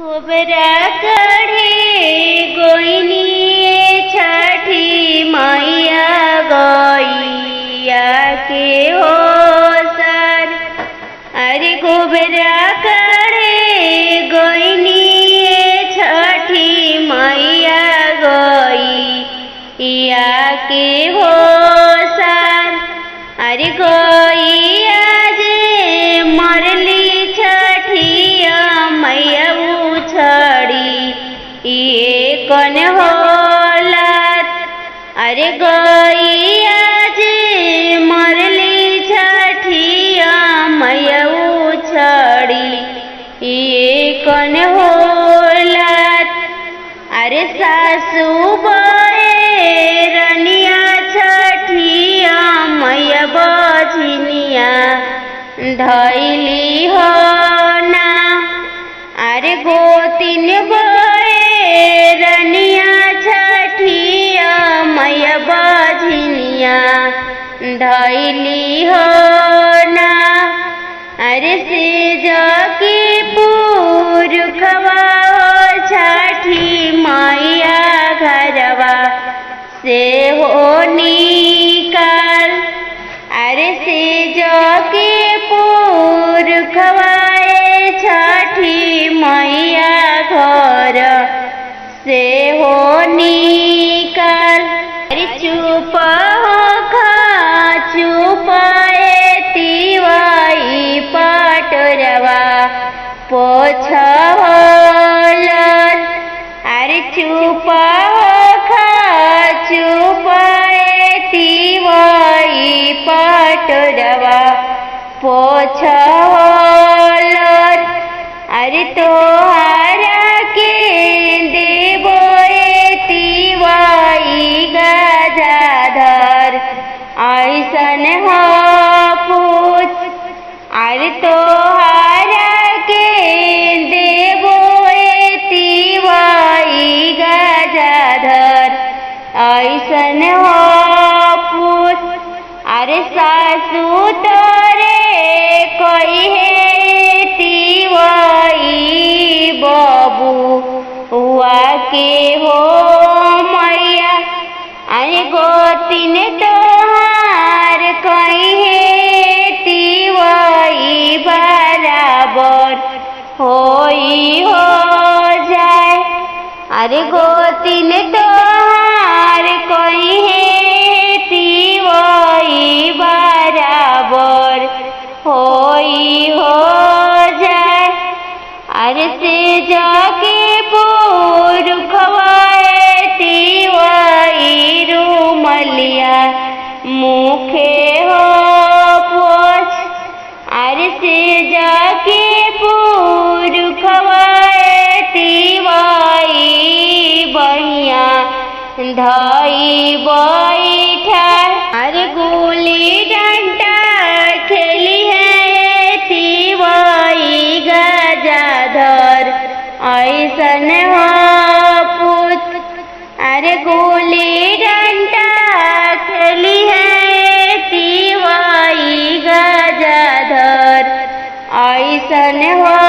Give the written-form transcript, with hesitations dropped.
गोबरा कढ़े गोइनी छठी मैया गैया के हो सर। अरे गोबरा कढ़े गोइनी छठी मैया गैया के हो सर। अरे गैया जे मरली छठिया मैया उछड़ी ये कौन होलत। अरे गैया जे मरली छठिया मैया उछड़ी ये कौन होलत। अरे सासू बे रनिया छठिया मैया बझनिया धैली हो ना। अरे गोतिन बे रनिया छठिया मैया बझनिया धैली हो ना। अरे सेज की पुरखवा छठी मैया घरवा से हो निकाल। अरे सेज के पुरखवा छठी मैया घर से हो निकाल। अरे चुप हो खा चुप तिवाई पटरवा पोछ होलन। अरे चुप हो खा चुप तिवाई पटरवा पोछ होलन। अरे तोहरा के देबो तिवाई गजाधर ऐसन हो पूछ। अरे तोहरा के देबो तिवाई गजाधर ऐसन हो पूछ। अरे सासू तोरे कहे तिवाई बाबू हुआ के हो मैया। अरे गोतिन तोहार कहे तिवाई बराबर होई हो जाए। अरे गोतिन तोहार कहे तिवाई बराबर होई हो जाए। अरे से जाके पुरखवा तिवाई रूमलिया मुखे हो पोछ। अरे से जाके पुरखवा तिवाई बहिया धई बैठा। अरे गुली डंडा खेली है तिवाई गजाधर ऐसन हो पूछ। अरे गुली डंडा खेली है तिवाई गजाधर ऐसन हो